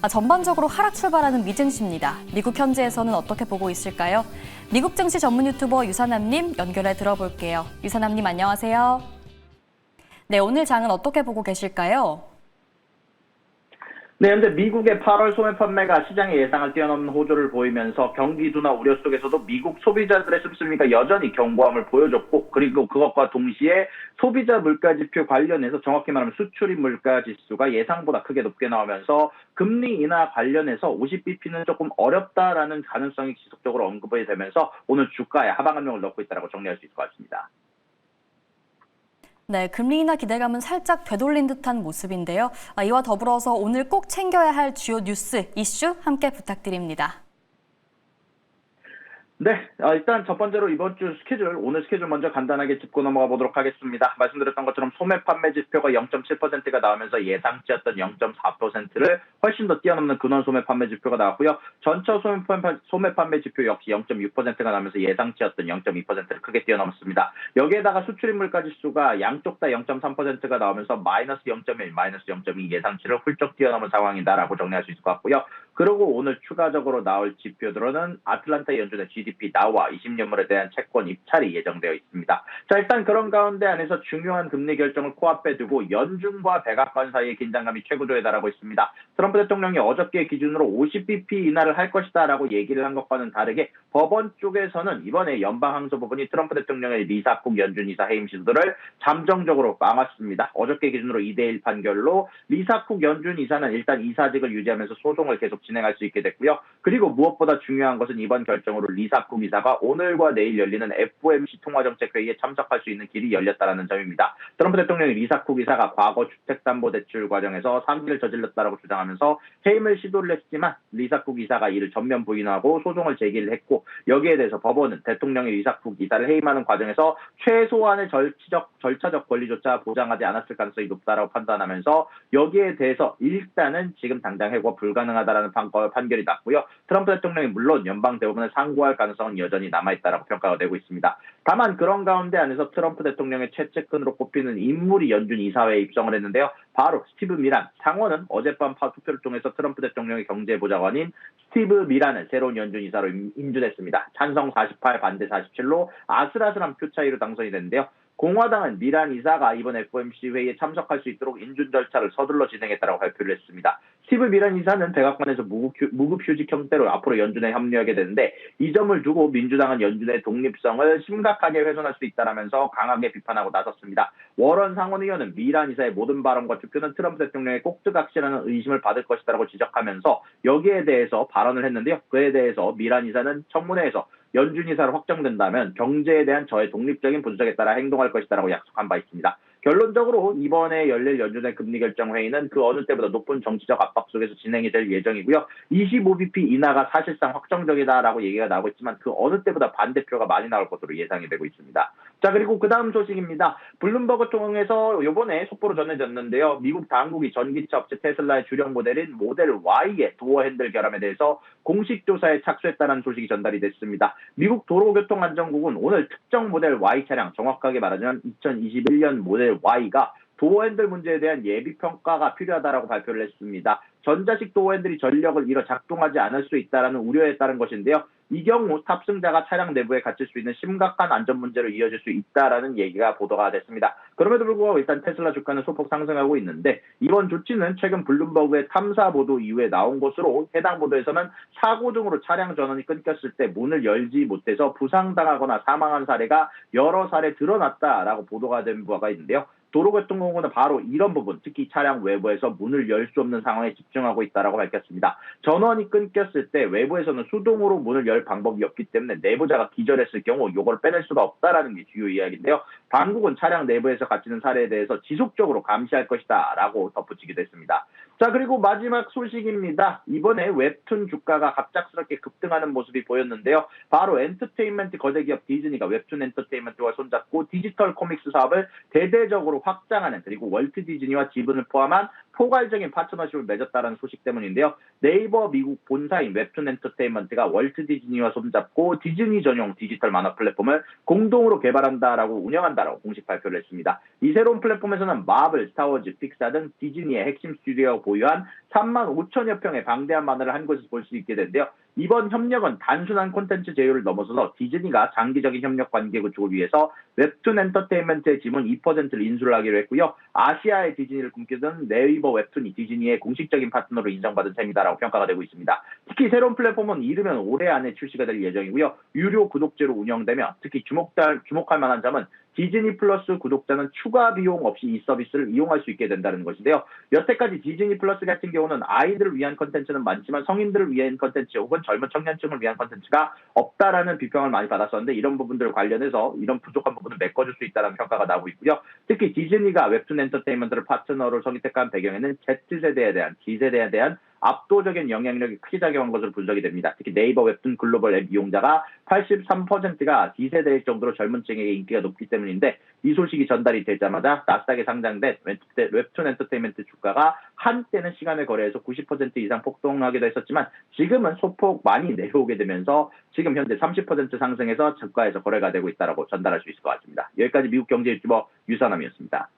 전반적으로 하락 출발하는 미증시입니다. 미국 현지에서는 어떻게 보고 있을까요? 미국 증시 전문 유튜버 유사남님 연결해 들어볼게요. 유사남님 안녕하세요. 네, 오늘 장은 어떻게 보고 계실까요? 네, 현재 미국의 8월 소매 판매가 시장의 예상을 뛰어넘는 호조를 보이면서 경기 둔화 우려 속에서도 미국 소비자들의 씀씀이가 여전히 견고함을 보여줬고, 그리고 그것과 동시에 소비자 물가지표 관련해서 정확히 말하면 수출입 물가지수가 예상보다 크게 높게 나오면서 금리 인하 관련해서 50bp는 조금 어렵다라는 가능성이 지속적으로 언급이 되면서 오늘 주가에 하방 압력을 넣고 있다고 정리할 수 있을 것 같습니다. 네, 금리 인하 기대감은 살짝 되돌린 듯한 모습인데요. 이와 더불어서 오늘 꼭 챙겨야 할 주요 뉴스, 이슈 함께 부탁드립니다. 네, 일단 첫 번째로 이번 주 스케줄, 오늘 스케줄 먼저 간단하게 짚고 넘어가 보도록 하겠습니다. 말씀드렸던 것처럼 소매 판매 지표가 0.7%가 나오면서 예상치였던 0.4%를 훨씬 더 뛰어넘는 근원 소매 판매 지표가 나왔고요. 전체 소매 판매 지표 역시 0.6%가 나오면서 예상치였던 0.2%를 크게 뛰어넘었습니다. 여기에다가 수출입 물가 지수가 양쪽 다 0.3%가 나오면서 마이너스 0.1, 마이너스 0.2 예상치를 훌쩍 뛰어넘은 상황이다라고 정리할 수 있을 것 같고요. 그리고 오늘 추가적으로 나올 지표들은 아틀란타 연준의 GDP 나와 20년물에 대한 채권 입찰이 예정되어 있습니다. 자, 일단 그런 가운데 안에서 중요한 금리 결정을 코앞에 두고 연준과 백악관 사이의 긴장감이 최고조에 달하고 있습니다. 트럼프 대통령이 어저께 기준으로 50bp 인하를 할 것이다라고 얘기를 한 것과는 다르게 법원 쪽에서는 이번에 연방항소법원이 트럼프 대통령의 리사쿡 연준 이사 해임 시도를 잠정적으로 막았습니다. 어저께 기준으로 2대1 판결로 리사쿡 연준 이사는 일단 이사직을 유지하면서 소송을 계속 진행할 수 있게 됐고요. 그리고 무엇보다 중요한 것은 이번 결정으로 리사쿡 이사가 오늘과 내일 열리는 FOMC 통화정책회의에 참석할 수 있는 길이 열렸다는 점입니다. 트럼프 대통령이 리사쿡 이사가 과거 주택담보대출 과정에서 사기를 저질렀다고 주장하면서 해임을 시도를 했지만 리사쿡 이사가 이를 전면 부인하고 소송을 제기를 했고, 여기에 대해서 법원은 대통령이 리사쿡 이사를 해임하는 과정에서 최소한의 절차적 권리조차 보장하지 않았을 가능성이 높다고 판단하면서 여기에 대해서 일단은 지금 당장 해고가 불가능하다라는 판결이 났고요. 트럼프 대통령이 물론 연방 대법원을 상고할 가능성은 여전히 남아있다라고 평가가 되고 있습니다. 다만 그런 가운데 안에서 트럼프 대통령의 최측근으로 꼽히는 인물이 연준 이사회에 입성을 했는데요. 바로 스티브 미란 상원은 어젯밤 투표를 통해서 트럼프 대통령의 경제보좌관인 스티브 미란을 새로운 연준 이사로 인준했습니다. 찬성 48, 반대 47로 아슬아슬한 표 차이로 당선이 됐는데요. 공화당은 미란 이사가 이번 FOMC 회의에 참석할 수 있도록 인준 절차를 서둘러 진행했다고 발표를 했습니다. 스티브 미란 이사는 백악관에서 무급휴직 형태로 앞으로 연준에 합류하게 되는데, 이 점을 두고 민주당은 연준의 독립성을 심각하게 훼손할 수 있다라면서 강하게 비판하고 나섰습니다. 워런 상원의원은 미란 이사의 모든 발언과 투표는 트럼프 대통령의 꼭두각시라는 의심을 받을 것이다라고 지적하면서 여기에 대해서 발언을 했는데요. 그에 대해서 미란 이사는 청문회에서 연준 이사로 확정된다면 경제에 대한 저의 독립적인 분석에 따라 행동할 것이다라고 약속한 바 있습니다. 결론적으로 이번에 열릴 연준의 금리 결정 회의는 그 어느 때보다 높은 정치적 압박 속에서 진행이 될 예정이고요. 25bp 인하가 사실상 확정적이다라고 얘기가 나오고 있지만 그 어느 때보다 반대표가 많이 나올 것으로 예상이 되고 있습니다. 자, 그리고 그 다음 소식입니다. 블룸버그 통해서 이번에 속보로 전해졌는데요. 미국 당국이 전기차 업체 테슬라의 주력 모델인 모델 Y의 도어 핸들 결함에 대해서 공식 조사에 착수했다는 소식이 전달이 됐습니다. 미국 도로교통안전국은 오늘 특정 모델 Y 차량, 정확하게 말하자면 2021년 모델 Y가 도어 핸들 문제에 대한 예비 평가가 필요하다라고 발표를 했습니다. 전자식 도어 핸들이 전력을 잃어 작동하지 않을 수 있다라는 우려에 따른 것인데요. 이 경우 탑승자가 차량 내부에 갇힐 수 있는 심각한 안전 문제로 이어질 수 있다라는 얘기가 보도가 됐습니다. 그럼에도 불구하고 일단 테슬라 주가는 소폭 상승하고 있는데, 이번 조치는 최근 블룸버그의 탐사 보도 이후에 나온 것으로, 해당 보도에서는 사고 중으로 차량 전원이 끊겼을 때 문을 열지 못해서 부상당하거나 사망한 사례가 여러 사례 드러났다라고 보도가 된 바가 있는데요. 도로교통공원은 바로 이런 부분, 특히 차량 외부에서 문을 열 수 없는 상황에 집중하고 있다라고 밝혔습니다. 전원이 끊겼을 때 외부에서는 수동으로 문을 열 방법이 없기 때문에 내부자가 기절했을 경우 이걸 빼낼 수가 없다라는 게 주요 이야기인데요. 당국은 차량 내부에서 갇히는 사례에 대해서 지속적으로 감시할 것이다라고 덧붙이기도 했습니다. 자, 그리고 마지막 소식입니다. 이번에 웹툰 주가가 갑작스럽게 급등하는 모습이 보였는데요. 바로 엔터테인먼트 거대기업 디즈니가 웹툰 엔터테인먼트와 손잡고 디지털 코믹스 사업을 대대적으로 확장하는, 그리고 월트 디즈니와 지분을 포함한 포괄적인 파트너십을 맺었다는 소식 때문인데요. 네이버 미국 본사인 웹툰 엔터테인먼트가 월트 디즈니와 손잡고 디즈니 전용 디지털 만화 플랫폼을 공동으로 개발한다라고 운영한다라고 공식 발표를 했습니다. 이 새로운 플랫폼에서는 마블, 스타워즈, 픽사 등 디즈니의 핵심 스튜디오가 보유한 3만 5천여 평의 방대한 마늘을 한 곳에서 볼 수 있게 되는데요. 이번 협력은 단순한 콘텐츠 제휴를 넘어서서 디즈니가 장기적인 협력 관계 구축을 위해서 웹툰 엔터테인먼트의 지분 2%를 인수를 하기로 했고요. 아시아의 디즈니를 꿈꾸던 네이버 웹툰이 디즈니의 공식적인 파트너로 인정받은 셈이다라고 평가가 되고 있습니다. 특히 새로운 플랫폼은 이르면 올해 안에 출시가 될 예정이고요. 유료 구독제로 운영되며 특히 주목할 만한 점은 디즈니 플러스 구독자는 추가 비용 없이 이 서비스를 이용할 수 있게 된다는 것인데요. 여태까지 디즈니 플러스 같은 경우는 아이들을 위한 컨텐츠는 많지만 성인들을 위한 컨텐츠 혹은 젊은 청년층을 위한 컨텐츠가 없다라는 비평을 많이 받았었는데 이런 부분들 관련해서 이런 부족한 부분을 메꿔줄 수 있다는 평가가 나오고 있고요. 특히 디즈니가 웹툰 엔터테인먼트를 파트너로 선택한 배경에는 Z세대에 대한, G세대에 대한 압도적인 영향력이 크게 작용한 것으로 분석이 됩니다. 특히 네이버 웹툰 글로벌 앱 이용자가 83%가 D세대일 정도로 젊은 층에게 인기가 높기 때문인데 이 소식이 전달이 되자마자 나스닥에 상장된 웹툰 엔터테인먼트 주가가 한때는 시간의 거래에서 90% 이상 폭등하기도 했었지만 지금은 소폭 많이 내려오게 되면서 지금 현재 30% 상승해서 주가에서 거래가 되고 있다고 전달할 수 있을 것 같습니다. 여기까지 미국 경제 유튜버 유선남이었습니다.